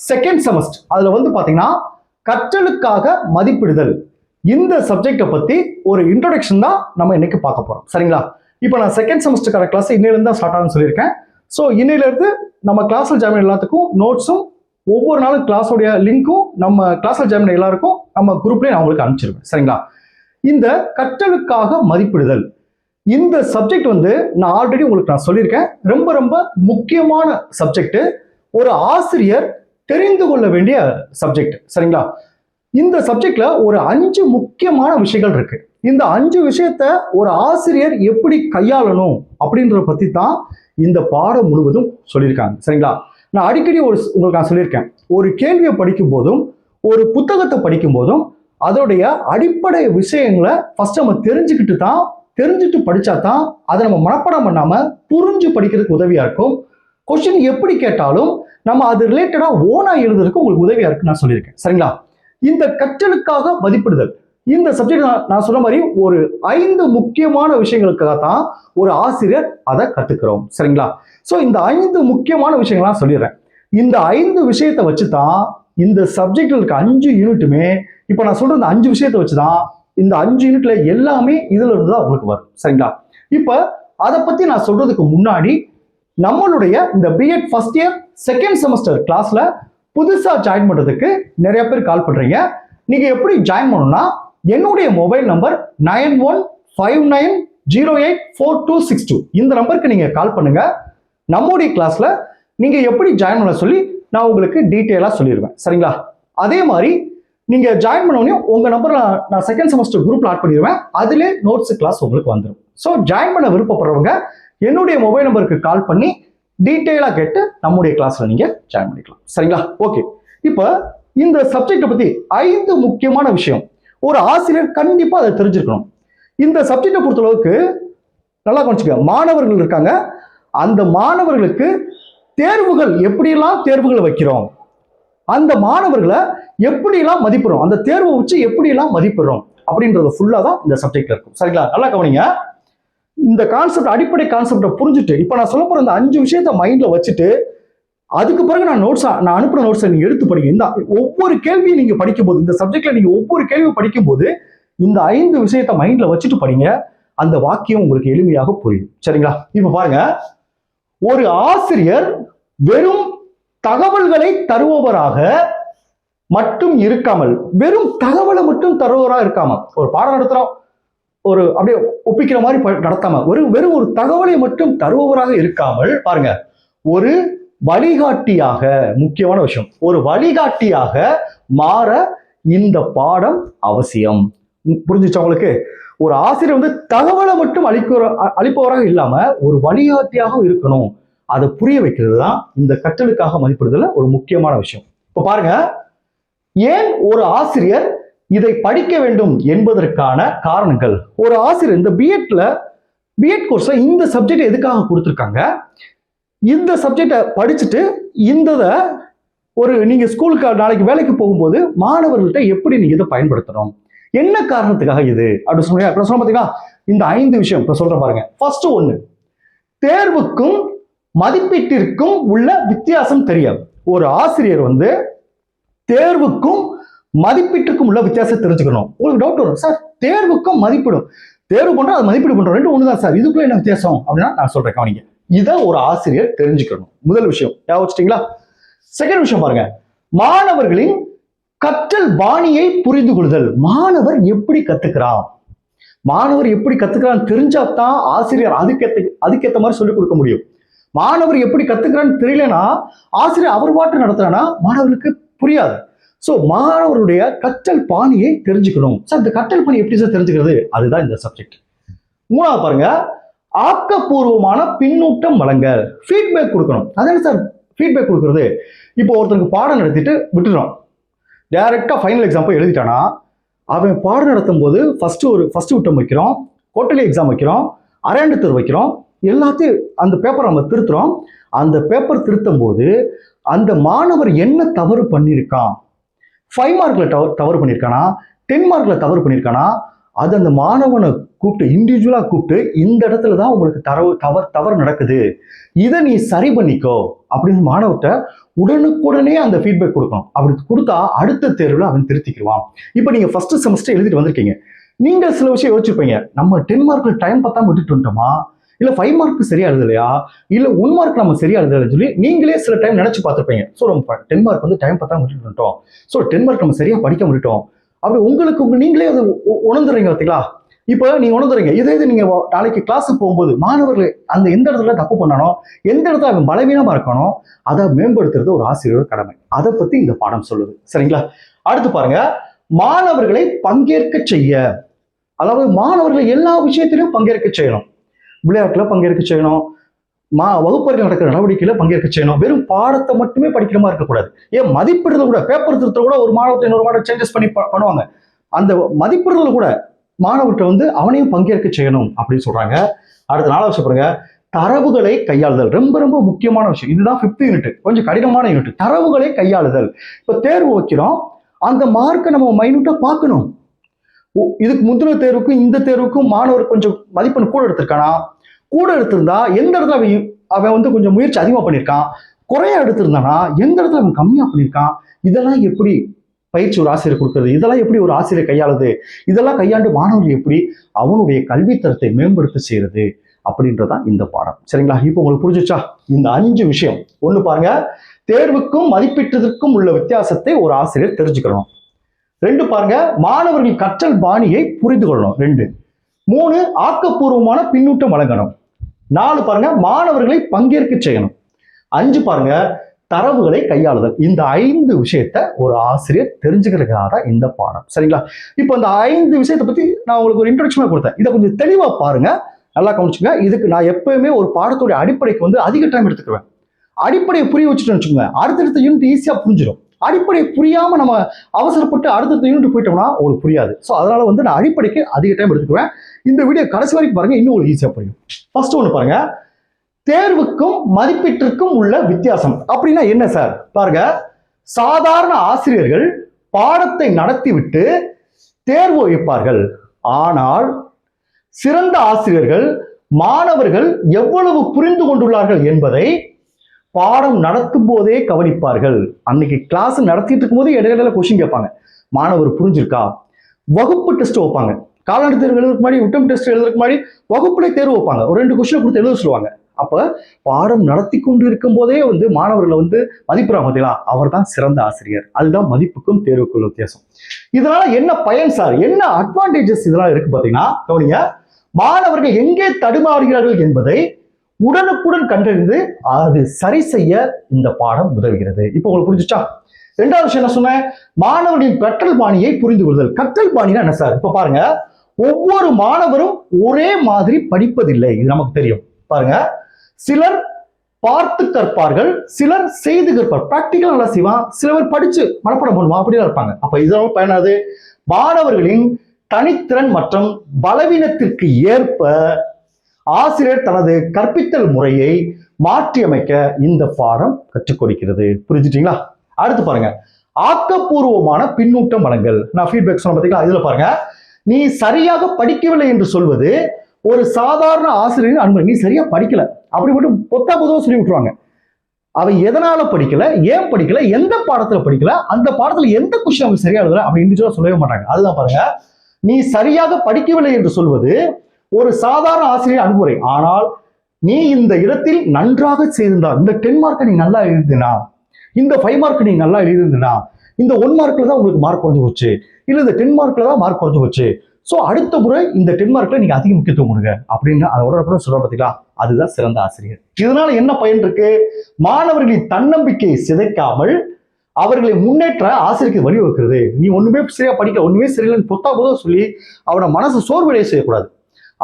Second semester அதுல வந்து பாத்தீங்கன்னா கற்றலுக்காக மதிப்பிடுதல் இந்த சப்ஜெக்டை பத்தி ஒரு இன்ட்ரோடக்ஷன் தான் நம்ம இன்னைக்கு பார்க்க போறோம். சரிங்களா? இப்போ நான் செகண்ட் செமஸ்டருக்கான கிளாஸ் இன்னையிலிருந்து தான் ஸ்டார்ட் ஆகும்னு சொல்லியிருக்கேன். ஸோ இன்னையிலிருந்து நம்ம கிளாஸ்ல ஜாயின் எல்லாத்துக்கும் நோட்ஸும் ஒவ்வொரு நாளும் கிளாஸோடைய லிங்க்கும் நம்ம கிளாஸ்ல ஜாயின் எல்லாருக்கும் நம்ம குரூப்லேயே நான் உங்களுக்கு அனுப்பிச்சிருவேன். சரிங்களா? இந்த கற்றலுக்காக மதிப்பிடுதல் இந்த சப்ஜெக்ட் வந்து நான் ஆல்ரெடி உங்களுக்கு நான் சொல்லியிருக்கேன், ரொம்ப ரொம்ப முக்கியமான சப்ஜெக்ட், ஒரு ஆசிரியர் தெரிந்து கொள்ள வேண்டிய சப்ஜெக்ட். சரிங்களா? இந்த சப்ஜெக்ட்ல ஒரு 5 முக்கியமான விஷயங்கள் இருக்கு. இந்த 5 விஷயத்த ஒரு ஆசிரியர் எப்படி கையாளணும் அப்படின்றத பத்தி தான் இந்த பாடம் முழுவதும் சொல்லியிருக்காங்க. சரிங்களா? நான் அடிக்கடி உங்களுக்கு நான் சொல்லியிருக்கேன், ஒரு கேள்வியை படிக்கும் போதும் ஒரு புத்தகத்தை படிக்கும் போதும் அதோடைய அடிப்படை விஷயங்களை ஃபர்ஸ்ட் நம்ம தெரிஞ்சுட்டு படிச்சா தான் அதை நம்ம மனப்பாடம் பண்ணாம புரிஞ்சு படிக்கிறதுக்கு உதவியா இருக்கும். கொஸ்டின் எப்படி கேட்டாலும் நம்ம அது ரிலேட்டடா ஓனா எழுதுறதுக்கு உங்களுக்கு உதவியா இருக்குன்னு நான் சொல்லியிருக்கேன். சரிங்களா? இந்த கற்றலுக்காக மதிப்பிடுதல் இந்த சப்ஜெக்ட் நான் சொன்ன மாதிரி ஒரு 5 முக்கியமான விஷயங்களுக்காக தான் ஒரு ஆசிரியர் அதை கத்துக்கிறோம். சரிங்களா? ஸோ இந்த 5 முக்கியமான விஷயங்கள்லாம் சொல்லிடுறேன். இந்த 5 விஷயத்தை வச்சுதான் இந்த சப்ஜெக்ட்ல இருக்க 5 யூனிட்டுமே, இப்போ நான் சொல்ற இந்த 5 விஷயத்தை வச்சுதான் இந்த 5 யூனிட்ல எல்லாமே இதுல இருந்து தான் உங்களுக்கு வரும். சரிங்களா? இப்போ அதை பத்தி நான் சொல்றதுக்கு முன்னாடி நம்மளுடைய இந்த BEd first year second semester கிளாஸ்ல புதுசா ஜாயின் பண்றதுக்கு நிறைய பேர் கால் பண்றீங்க. நீங்க எப்படி ஜாயின் பண்ணணும்னா என்னுடைய மொபைல் நம்பர் 9159084262 இந்த நம்பருக்கு நீங்க கால் பண்ணுங்க. நம்முடைய கிளாஸ்ல நீங்க எப்படி ஜாயின் பண்ண சொல்லி நான் உங்களுக்கு டீட்டெயிலா சொல்லிடுவேன். சரிங்களா? அதே மாதிரி நீங்க ஜாயின் பண்ண உடனே உங்க நம்பர் நான் செகண்ட் செமஸ்டர் குரூப்ல ஆட் பண்ணிடுவேன். அதிலே நோட்ஸ் கிளாஸ் உங்களுக்கு வந்துடும். ஸோ ஜாயின் பண்ண விருப்பப்படுறவங்க என்னுடைய மொபைல் நம்பருக்கு கால் பண்ணி டீட்டெயிலா கேட்டு நம்முடைய கிளாஸ்ல நீங்க ஜாயின் பண்ணிக்கலாம். சரிங்களா? ஓகே. இப்போ இந்த சப்ஜெக்டை பத்தி 5 முக்கியமான விஷயம் ஒரு ஆசிரியர் கண்டிப்பா அதை தெரிஞ்சிருக்கணும். இந்த சப்ஜெக்டை பொறுத்தளவுக்கு நல்லா கவனிச்சுக்க, மாணவர்கள் இருக்காங்க. அந்த மாணவர்களுக்கு தேர்வுகள் எப்படியெல்லாம் தேர்வுகளை வைக்கிறோம், அந்த மாணவர்களை எப்படியெல்லாம் மதிப்பிடுறோம், அந்த தேர்வை வச்சு எப்படியெல்லாம் மதிப்பிடுறோம் அப்படின்றது ஃபுல்லா தான் இந்த சப்ஜெக்ட்ல இருக்கும். சரிங்களா? நல்லா கவனிங்க. இந்த கான்செப்ட், அடிப்படை கான்செப்டை புரிஞ்சுட்டு இப்போ நான் சொல்ல போற இந்த 5 விஷயத்தை மைண்ட்ல வச்சுட்டு அதுக்கு பிறகு நான் அனுப்புற நோட்ஸை நீங்க எடுத்து படிங்க. இந்த ஒவ்வொரு கேள்வியும் நீங்க படிக்கும் போது, இந்த சப்ஜெக்ட்ல நீங்க ஒவ்வொரு கேள்வியும் படிக்கும் போது இந்த 5 விஷயத்தை மைண்ட்ல வச்சுட்டு படிங்க. அந்த வாக்கியம் உங்களுக்கு எளிமையாக புரியும். சரிங்களா? இப்ப பாருங்க, ஒரு ஆசிரியர் வெறும் தகவல்களை தருபவராக மட்டும் இருக்காமல், வெறும் தகவலை மட்டும் தருபவராக இருக்காம, ஒரு பாடம் நடத்துறோம், ஒரு அப்படியே ஒப்பிக்கிற மாதிரி நடத்தாம வெறும் ஒரு தகவலை மட்டும் தருபவராக இருக்காமல் பாருங்க, ஒரு வழிகாட்டியாக, முக்கியமான விஷயம், ஒரு வழிகாட்டியாக மாற இந்த பாடம் அவசியம். புரிஞ்சுச்சா உங்களுக்கு? ஒரு ஆசிரியர் வந்து தகவலை மட்டும் அளிப்பவராக இல்லாம ஒரு வழிகாட்டியாக இருக்கணும். அதை புரிய வைக்கிறது தான் இந்த கற்றலுக்காக மதிப்பிடுதல ஒரு முக்கியமான விஷயம். இப்ப பாருங்க, ஏன் ஒரு ஆசிரியர் இதை படிக்க வேண்டும் என்பதற்கான காரணங்கள். ஒரு ஆசிரியர் இந்த பிஎட் கோர்ஸ்ல இந்த சப்ஜெக்ட் எதுக்காக கொடுத்துருக்காங்க, இந்த சப்ஜெக்டை படிச்சுட்டு இந்த ஒரு நீங்க ஸ்கூலுக்கு நாளைக்கு வேலைக்கு போகும்போது மாணவர்கள்ட்ட எப்படி நீங்க இதை பயன்படுத்தணும், என்ன காரணத்துக்காக இது அப்படி சொன்னீங்க. பாத்தீங்கன்னா இந்த 5 விஷயம் இப்ப சொல்றேன் பாருங்க. ஃபர்ஸ்ட் ஒண்ணு, தேர்வுக்கும் மதிப்பீட்டிற்கும் உள்ள வித்தியாசம் தெரியாது. ஒரு ஆசிரியர் வந்து தேர்வுக்கும் மதிப்பீட்டுக்கும் உள்ள வித்தியாசம் தெரிஞ்சுக்கணும். உங்களுக்கு டவுட் வரும், சார் தேர்வுக்கும் மதிப்பீடும், தேர்வு பண்றோம் அது மதிப்பீடு பண்றோம், ரெண்டு ஒண்ணுதான் சார், இதுக்குள்ள என்ன வித்தியாசம் அப்படின்னா நான் சொல்றேன் கவனிங்க. இதை ஒரு ஆசிரியர் தெரிஞ்சுக்கணும். முதல் விஷயம் ஞாபகம் வச்சிட்டீங்களா? செகண்ட் விஷயம் பாருங்க, மாணவர்களின் கற்றல் பாணியை புரிந்து கொள்ளுதல். மாணவர் எப்படி கத்துக்கிறான்னு தெரிஞ்சாதான் ஆசிரியர் அதுக்கேற்ற மாதிரி சொல்லிக் கொடுக்க முடியும். மாணவர் எப்படி கத்துக்கிறான்னு தெரியலனா ஆசிரியர் அவர் பாட்டு நடத்துறானா மாணவர்களுக்கு புரியாது. சோ மாணவருடைய கற்றல் பாணியை தெரிஞ்சுக்கணும். சார் இந்த கற்றல் பாணி எப்படி சார் தெரிஞ்சுக்கிறது, அதுதான் இந்த சப்ஜெக்ட். மூணாவது பாருங்க, ஆக்கப்பூர்வமான பின்னூட்டம் வழங்க, ஃபீட்பேக் கொடுக்கணும். அதான சார் ஃபீட்பேக் கொடுக்கறது. இப்போ ஒருத்தருக்கு பாடம் நடத்திட்டு விட்டுறோம், டைரக்டா ஃபைனல் எக்ஸாம் போய் எழுதிட்டானா அவன் பாடம் நடத்தும் போது ஃபர்ஸ்ட் விட்டம் வைக்கிறோம், குவார்டர்லி எக்ஸாம் வைக்கிறோம், அரையாண்டு தேர்வு வைக்கிறோம், எல்லாத்தையும் அந்த பேப்பர் நம்ம திருத்துறோம். அந்த பேப்பர் திருத்தும் போது அந்த மாணவர் என்ன தவறு பண்ணியிருக்கான், 5 மார்க்ல தவறு பண்ணியிருக்கானா, 10 மார்க்ல தவறு பண்ணியிருக்கானா, அது அந்த மாணவனை கூப்பிட்டு இண்டிவிஜுவலா கூப்பிட்டு இந்த இடத்துல தான் உங்களுக்கு தவறு நடக்குது, இதை நீ சரி பண்ணிக்கோ அப்படின்னு மாணவர்கிட்ட உடனுக்குடனே அந்த ஃபீட்பேக் கொடுக்கணும். அப்படி கொடுத்தா அடுத்த தேர்வில் அவன் திருத்திக்குவான். இப்போ நீங்க ஃபர்ஸ்ட் செமஸ்டர் எழுதிட்டு வந்திருக்கீங்க, நீங்க சில விஷயம் யோசிச்சிருப்பீங்க, நம்ம 10 மார்க்ல டைம் பார்த்தாம விட்டுட்டு வந்துட்டோமா, இல்ல 5 மார்க் சரியா எழுதலையா, இல்ல 1 மார்க் நம்ம சரியா எழுதலைன்னு சொல்லி நீங்களே சில டைம் நினைச்சு பார்த்துருப்பீங்க. ஸோ நம்ம 10 மார்க் வந்து டைம் பார்த்தாம விட்டுட்டு வந்துட்டோம், ஸோ 10 மார்க் நம்ம சரியா படிக்க விட்டுட்டோம். அப்படி உங்களுக்கு நீங்களே அதை உணர்ந்துறீங்க பார்த்தீங்களா. இப்போ நீங்க உணர்ந்துறீங்க. இதே இது நீங்க நாளைக்கு கிளாஸுக்கு போகும்போது மாணவர்கள் அந்த எந்த இடத்துல தப்பு பண்ணணும், எந்த இடத்துல அவன் பலவீனமா இருக்கணும், அதை மேம்படுத்துறது ஒரு ஆசிரியரோட கடமை. அதை பத்தி இந்த பாடம் சொல்லுது. சரிங்களா. அடுத்து பாருங்க, மாணவர்களை பங்கேற்க செய்ய, அதாவது மாணவர்களை எல்லா விஷயத்திலும் பங்கேற்க செய்யணும். விளையாட்டுல பங்கேற்க செய்யணும், வகுப்பறையில் நடக்கிற நடவடிக்கையில பங்கேற்க செய்யணும். வெறும் பாடத்தை மட்டுமே படிக்கிற மாதிரி இருக்கக்கூடாது. ஏன் மதிப்பிடுதல் கூட, பேப்பர் திருத்த கூட ஒரு மாணவத்தை இன்னொரு மாணவர் சேஞ்சஸ் பண்ணி பண்ணுவாங்க. அந்த மதிப்பிடுதல் கூட மாணவர்கிட்ட வந்து அவனையும் பங்கேற்க செய்யணும் அப்படின்னு சொல்றாங்க. அடுத்த 4வது விஷயம் பாருங்க, தரவுகளை கையாளுதல். ரொம்ப ரொம்ப முக்கியமான விஷயம். இதுதான் 5th யூனிட், கொஞ்சம் கடினமான யூனிட். தரவுகளை கையாளுதல். இப்ப தேர்வு வைக்கிறோம், அந்த மார்க்கை நம்ம மைனூட்டா பார்க்கணும். இதுக்கு முந்தின தேர்வுக்கும் இந்த தேர்வுக்கும் மாணவர் கொஞ்சம் மதிப்பெண் கூட எடுத்திருக்கானா, கூட எடுத்திருந்தா எந்த இடத்துல அவன் வந்து கொஞ்சம் முயற்சி அதிகமா பண்ணியிருக்கான், குறையா எடுத்திருந்தானா எந்த இடத்துல அவன் கம்மியா பண்ணியிருக்கான், இதெல்லாம் எப்படி பயிற்சி ஒரு ஆசிரியர் கொடுக்குறது, இதெல்லாம் எப்படி ஒரு ஆசிரியர் கையாளுது, இதெல்லாம் கையாண்டு மாணவர்கள் எப்படி அவனுடைய கல்வித்தரத்தை மேம்படுத்த செய்யறது அப்படின்றதான் இந்த பாடம். சரிங்களா. இப்போ உங்களுக்கு புரிஞ்சுச்சா இந்த 5 விஷயம். ஒண்ணு பாருங்க, தேர்வுக்கும் மதிப்பீட்டுக்கும் உள்ள வித்தியாசத்தை ஒரு ஆசிரியர் தெரிஞ்சுக்கணும். 2 பாருங்க, மாணவர்கள் கற்றல் பாணியை புரிந்து கொள்ளணும். 2. 3 ஆக்கப்பூர்வமான பின்னூட்டம் வழங்கணும். 4 பாருங்க, மாணவர்களை பங்கேற்க செய்யணும். 5 பாருங்க, தரவுகளை கையாளுதல். இந்த 5 விஷயத்தை ஒரு ஆசிரியர் தெரிஞ்சுக்கிறதுக்காக இந்த பாடம். சரிங்களா. இப்போ இந்த 5 விஷயத்தை பத்தி நான் உங்களுக்கு ஒரு இன்ட்ரோடக்ஷன் கொடுத்தேன். இதை கொஞ்சம் தெளிவா பாருங்க, நல்லா கவனிச்சுங்க. இதுக்கு நான் எப்பவுமே ஒரு பாடத்துடைய அடிப்படைக்கு வந்து அதிக டைம் எடுத்துக்குவேன். அடிப்படையை புரிய வச்சுட்டு வச்சுக்கோங்க, அடுத்தடுத்த யூனிட் ஈஸியா புரிஞ்சிடும். அடிப்படை புரியாம நம்ம அவசரப்பட்டு அடுத்தடுத்த யூனிட் போயிட்டோம்னா உங்களுக்கு புரியாது. ஸோ அதனால வந்து நான் அடிப்படைக்கு அதிக டைம் எடுத்துக்குவேன். இந்த வீடியோ கடைசி வரைக்கும் பாருங்க, இன்னும் உங்களுக்கு ஈஸியா புரியும். ஃபர்ஸ்ட் ஒன்று பாருங்க, தேர்வுக்கும் மதிப்பீட்டிற்கும் உள்ள வித்தியாசம் அப்படின்னா என்ன சார்? பாருங்க, சாதாரண ஆசிரியர்கள் பாடத்தை நடத்திவிட்டு தேர்வு வைப்பார்கள். ஆனால் சிறந்த ஆசிரியர்கள் மாணவர்கள் எவ்வளவு புரிந்து கொண்டுள்ளார்கள் என்பதை பாடம் நடத்தும் போதே கவனிப்பார்கள். அன்னைக்கு கிளாஸ் நடத்திட்டு இருக்கும் போது இடையில கொஸ்டின் கேட்பாங்க, மாணவர் புரிஞ்சிருக்கா. வகுப்பு டெஸ்ட் வைப்பாங்க, காலாண்டு தேர்வு எழுதுறதுக்கு முன்னாடி, விட்டம் டெஸ்ட் எழுதுறதுக்கு முன்னாடி வகுப்புல தேர்வு வைப்பாங்க. ஒரு 2 கொஸ்டின் கொடுத்து எழுத சொல்லுவாங்க. அப்ப பாடம் நடத்தி கொண்டு இருக்கும் போதே வந்து மாணவர்களை வந்து மதிப்புறாங்க பார்த்தீங்களா, அவர் தான் சிறந்த ஆசிரியர். அதுதான் மதிப்புக்கும் தேர்வுக்கும் வித்தியாசம். இதனால என்ன பயன் சார், என்ன அட்வான்டேஜஸ் இதெல்லாம் இருக்கு பார்த்தீங்கன்னா, கவனிங்க, மாணவர்கள் எங்கே தடுமாறுகிறார்கள் என்பதை உடனுக்குடன் கண்டறிந்து அது சரி செய்ய இந்த பாடம் உதவுகிறது. இப்போ உங்களுக்கு புரிஞ்சுச்சா? 2வது விஷயம் என்ன சொன்னேன், மாணவர்களின் கற்றல் பாணியை புரிந்து கொள்ளுதல். கற்றல் பாணினா என்ன சார்? இப்ப பாருங்க, ஒவ்வொரு மாணவரும் ஒரே மாதிரி படிப்பதில்லை, இது நமக்கு தெரியும். பாருங்க, சிலர் பார்த்து கற்பார்கள், சிலர் செய்து கற்பார். பிராக்டிக்கல் நல்லா செய்வான், சிலர் படிச்சு மனப்பாடம் பண்ணுவான், அப்படிதான் இருப்பாங்க. அப்ப இதனால பயனாது மாணவர்களின் தனித்திறன் மற்றும் பலவீனத்திற்கு ஏற்ப ஆசிரியர் தனது கற்பித்தல் முறையை மாற்றி அமைக்க இந்த பாடம் கற்றுக் கொடுக்கிறது. புரிஞ்சுட்டீங்களா? அடுத்து பாருங்க, ஆக்கப்பூர்வமான பின்னூட்டம் வழங்கல். நான் ஃபீட்பேக் சொன்ன பார்த்தீங்களா, இதுல பாருங்க, நீ சரியாக படிக்கவில்லை என்று சொல்வது ஒரு சாதாரண ஆசிரியரின் அனுமதி. நீ சரியா படிக்கல அப்படி மட்டும் பொதுவாக சொல்லி விட்டுருவாங்க. அவன் எதனால படிக்கல, ஏன் படிக்கல, எந்த பாடத்துல படிக்கல, அந்த பாடத்துல எந்த கொஸ்டின் அவங்க சரியா எழுதல அப்படி இண்டிவிஜுவலா சொல்லவே மாட்டாங்க. அதுதான் பாருங்க, நீ சரியாக படிக்கவில்லை என்று சொல்வது ஒரு சாதாரண ஆசிரியர் அனுப்புரை. ஆனால் நீ இந்த இடத்தில் நன்றாக செய்திருந்தால், இந்த 10 மார்க்கை நீ நல்லா எழுதினா, இந்த 5 மார்க் நீ நல்லா எழுதினா, இந்த 1 மார்க்ல தான் உங்களுக்கு மார்க் குறைஞ்சு போச்சு, இல்ல இந்த 10 மார்க்ல தான் மார்க் குறைஞ்சு போச்சு, ஸோ அடுத்த முறை இந்த 10 மார்க்ல நீங்க அதிக முக்கியத்துவம் கொடுங்க அப்படின்னு அதோட சொல்ற பார்த்தீங்களா, அதுதான் சிறந்த ஆசிரியர். இதனால என்ன பயன் இருக்கு? மாணவர்களின் தன்னம்பிக்கையை சிதைக்காமல் அவர்களை முன்னேற்ற ஆசிரியருக்கு வழிவகுக்கிறது. நீ ஒண்ணுமே சரியா படிக்க, ஒண்ணுமே சரியில்லைன்னு பொதுவாக சொல்லி அவனை மனசு சோர்வடைய செய்யக்கூடாது.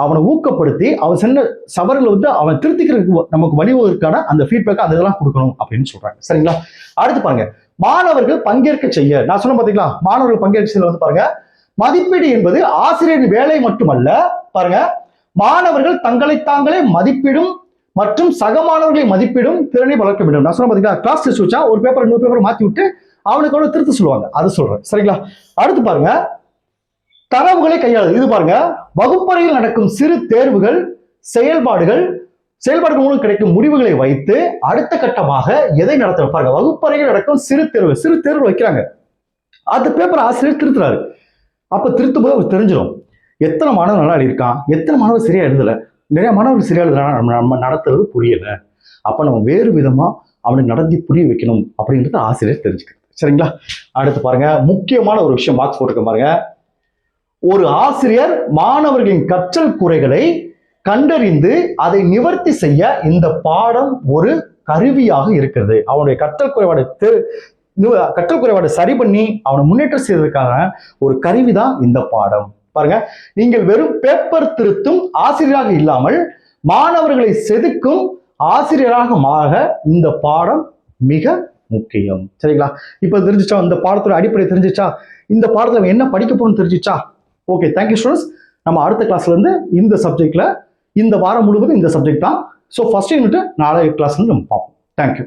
அவனை ஊக்கப்படுத்தி அவன் சென்ன சவர்களை வந்து அவன் திருத்திக்கிறதுக்கு நமக்கு வழிவகுக்கான அந்த ஃபீட்பேக் அந்த இதெல்லாம் கொடுக்கணும் அப்படின்னு சொல்றாங்க. சரிங்களா. அடுத்து பாருங்க, மாணவர்கள் பங்கேற்க செய்ய. நான் சொன்ன பாத்தீங்களா, மாணவர்கள் பங்கேற்க செய்ய வந்து பாருங்க, மதிப்பீடு என்பது ஆசிரியரின் வேலை மட்டுமல்ல. பாருங்க, மாணவர்கள் தங்களை தாங்களே மதிப்பிடும் மற்றும் சக மாணவர்களை மதிப்பிடும் திறனை வளர்க்க வேண்டும். நான் சொன்ன பாத்தீங்களா, கிளாஸ் டெஸ்ட் வச்சா ஒரு பேப்பர் இன்னொரு பேப்பர் மாத்தி விட்டு அவனுக்கு திருத்த சொல்லுவாங்க, அது சொல்றேன். சரிங்களா. அடுத்து பாருங்க, தரவுகளை கையாளுது. இது பாருங்க, வகுப்பறையில் நடக்கும் சிறு தேர்வுகள், செயல்பாடுகள் மூலம் கிடைக்கும் முடிவுகளை வைத்து அடுத்த கட்டமாக எதை நடத்த பாருங்க. வகுப்பறையில் நடக்கும் சிறு தேர்வு வைக்கிறாங்க. அந்த பேப்பர் ஆசிரியர் திருத்துறாரு. அப்ப திருத்தும் போது அவர் தெரிஞ்சிடும் எத்தனை மாணவர் நல்லா எழுதியிருக்கான், எத்தனை மாணவர் சரியா எழுதல, நிறைய மாணவர்கள் சரியா எழுதுறாங்க, நம்ம நடத்துறது புரியல, அப்ப நம்ம வேறு விதமா அவனுக்கு நடத்தி புரிய வைக்கணும் அப்படின்றது ஆசிரியர் தெரிஞ்சுக்கிறது. சரிங்களா? அடுத்து பாருங்க, முக்கியமான ஒரு விஷயம் பாக்ஸ் போட்டுக்க பாருங்க. ஒரு ஆசிரியர் மாணவர்களின் கற்றல் குறைகளை கண்டறிந்து அதை நிவர்த்தி செய்ய இந்த பாடம் ஒரு கருவியாக இருக்கிறது. அவனுடைய கற்றல் குறைபாடு சரி பண்ணி அவனை முன்னேற்றம் செய்வதற்கான ஒரு கருவிதான் இந்த பாடம். பாருங்க, நீங்கள் வெறும் பேப்பர் திருத்தும் ஆசிரியராக இல்லாமல் மாணவர்களை செதுக்கும் ஆசிரியராக மாற இந்த பாடம் மிக முக்கியம். சரிங்களா? இப்ப தெரிஞ்சிச்சா? இந்த பாடத்தோட அடிப்படை தெரிஞ்சிச்சா? இந்த பாடத்துல என்ன படிக்க போறோம்னு தெரிஞ்சிச்சா? Okay, thank you students. நம்ம அடுத்த கிளாஸ்ல இருந்து இந்த சப்ஜெக்ட்ல இந்த வாரம் முழுவதும் இந்த சப்ஜெக்ட் தான். ஸோ ஃபர்ஸ்ட் யூனிட் நாளைய கிளாஸ்ல நம்ம பார்ப்போம். தேங்க்யூ.